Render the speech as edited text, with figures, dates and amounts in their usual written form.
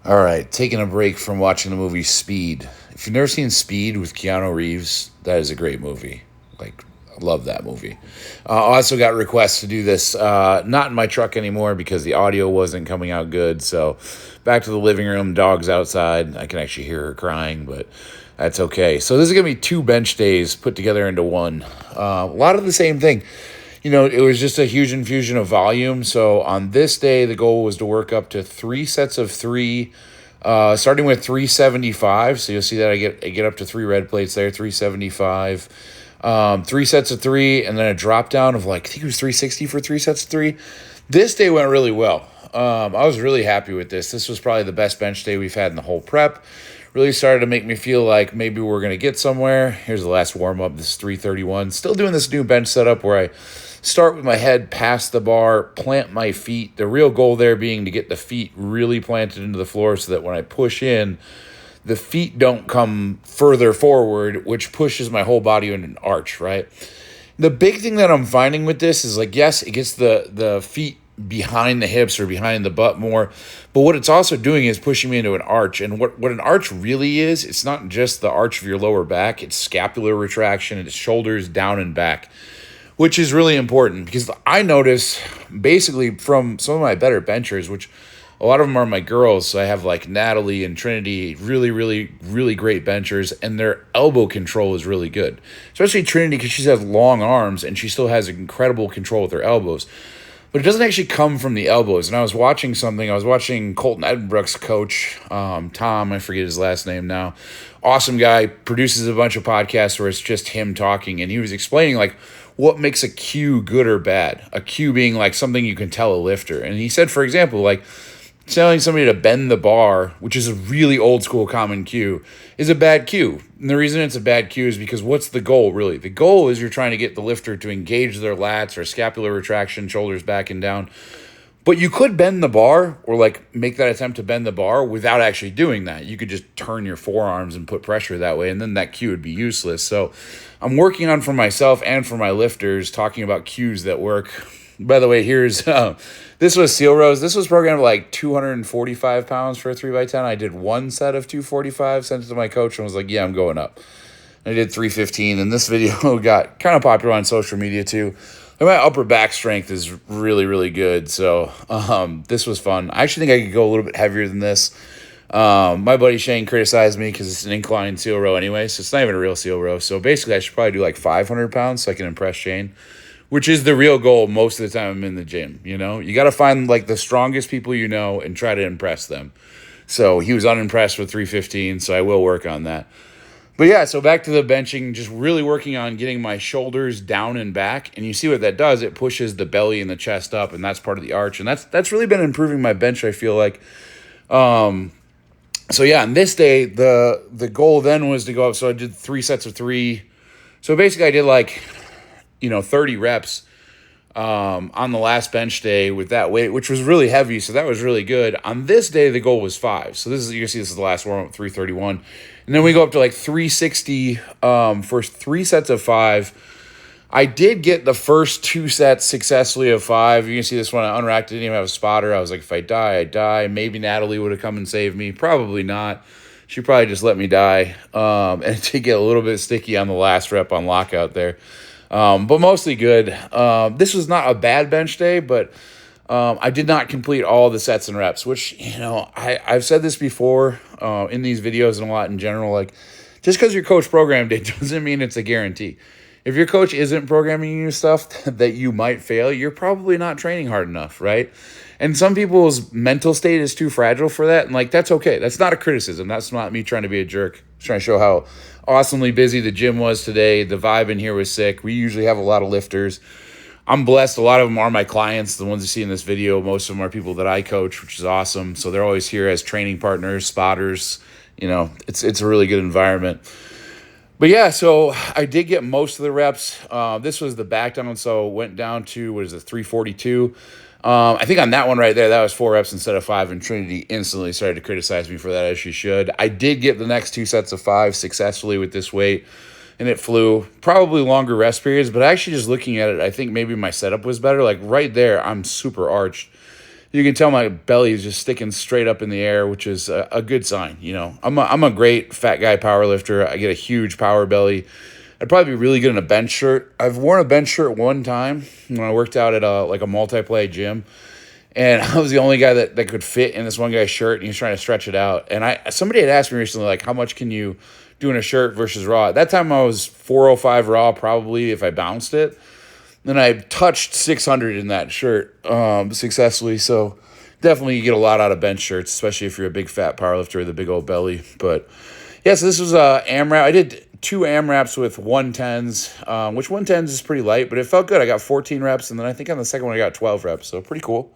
All right, taking a break from watching the movie Speed. If you've never seen Speed with Keanu Reeves, that is a great movie. Like, I love that movie. I also got requests to do this, not in my truck anymore because the audio wasn't coming out good. So, back to the living room, dog's outside. I can actually hear her crying, but that's okay. So, this is going to be two bench days put together into one. A lot of the same thing. It was just a huge infusion of volume. So on this day, the goal was to work up to three sets of three, starting with 375. So you'll see that I get up to three red plates there, 375. Three sets of three, and then a drop down of I think it was 360 for three sets of three. This day went really well. I was really happy with this. This was probably the best bench day we've had in the whole prep. Really started to make me feel like maybe we're going to get somewhere. Here's the last warm-up. This is 331. Still doing this new bench setup where I start with my head past the bar, plant my feet. The real goal there being to get the feet really planted into the floor so that when I push in, the feet don't come further forward, which pushes my whole body in an arch, right? The big thing that I'm finding with this is yes, it gets the feet behind the hips or behind the butt more, but what it's also doing is pushing me into an arch. And what an arch really is, it's not just the arch of your lower back, it's scapular retraction, it's shoulders down and back, which is really important because I notice basically from some of my better benchers, which a lot of them are my girls. So I have Natalie and Trinity, really, really, really great benchers, and their elbow control is really good. Especially Trinity because she has long arms and she still has incredible control with her elbows. But it doesn't actually come from the elbows. And I was watching Colton Edinbrook's coach, Tom, I forget his last name now. Awesome guy, produces a bunch of podcasts where it's just him talking. And he was explaining what makes a cue good or bad. A cue being something you can tell a lifter. And he said, for example, telling somebody to bend the bar, which is a really old school common cue, is a bad cue. And the reason it's a bad cue is because what's the goal, really? The goal is you're trying to get the lifter to engage their lats or scapular retraction, shoulders back and down. But you could bend the bar or make that attempt to bend the bar without actually doing that. You could just turn your forearms and put pressure that way, and then that cue would be useless. So I'm working on for myself and for my lifters, talking about cues that work. By the way, here's this was Seal Rose. This was programmed 245 pounds for a 3x10. I did one set of 245, sent it to my coach, and was like, yeah, I'm going up. I did 315, and this video got kind of popular on social media too. And my upper back strength is really, really good. So this was fun. I actually think I could go a little bit heavier than this. My buddy Shane criticized me because it's an incline seal row anyway, so it's not even a real seal row. So basically, I should probably do 500 pounds so I can impress Shane, which is the real goal most of the time I'm in the gym. You got to find the strongest people and try to impress them. So he was unimpressed with 315, so I will work on that. But yeah, so back to the benching, just really working on getting my shoulders down and back. And you see what that does. It pushes the belly and the chest up, and that's part of the arch. And that's really been improving my bench, I feel like. So yeah, on this day, the goal then was to go up. So I did three sets of three. So basically I did 30 reps on the last bench day with that weight, which was really heavy. So that was really good. On this day, the goal was 5. So you can see this is the last warm-up, 331. And then we go up to 360 for 3 sets of 5. I did get the first 2 sets successfully of 5. You can see this one I unracked. I didn't even have a spotter. I was like, if I die, I die. Maybe Natalie would have come and saved me. Probably not. She probably just let me die. And it did get a little bit sticky on the last rep on lockout there. But mostly good. This was not a bad bench day, but I did not complete all the sets and reps, which, I've said this before in these videos and a lot in general. Just because your coach programmed it doesn't mean it's a guarantee. If your coach isn't programming you stuff that you might fail, you're probably not training hard enough, right? And some people's mental state is too fragile for that, and that's okay. That's not a criticism. That's not me trying to be a jerk. I'm trying to show how awesomely busy the gym was today. The vibe in here was sick. We usually have a lot of lifters. I'm blessed. A lot of them are my clients, the ones you see in this video. Most of them are people that I coach, which is awesome. So they're always here as training partners, spotters. It's a really good environment. But yeah, so I did get most of the reps. This was the back down, so went down to, 342. I think on that one right there, that was 4 reps instead of 5, and Trinity instantly started to criticize me for that, as she should. I did get the next 2 sets of 5 successfully with this weight, and it flew. Probably longer rest periods, but actually just looking at it, I think maybe my setup was better. Right there, I'm super arched. You can tell my belly is just sticking straight up in the air, which is a good sign. I'm a great fat guy power lifter. I get a huge power belly. I'd probably be really good in a bench shirt. I've worn a bench shirt one time when I worked out at a multi-play gym, and I was the only guy that could fit in this one guy's shirt, and he was trying to stretch it out. And somebody had asked me recently, like, how much can you do in a shirt versus raw? At that time, I was 405 raw, probably, if I bounced it. Then I touched 600 in that shirt successfully. So definitely you get a lot out of bench shirts, especially if you're a big fat powerlifter with a big old belly. But yeah, so this was AMRAP. I did 2 AMRAPs with 110s, which 110s is pretty light, but it felt good. I got 14 reps, and then I think on the second one I got 12 reps, so pretty cool.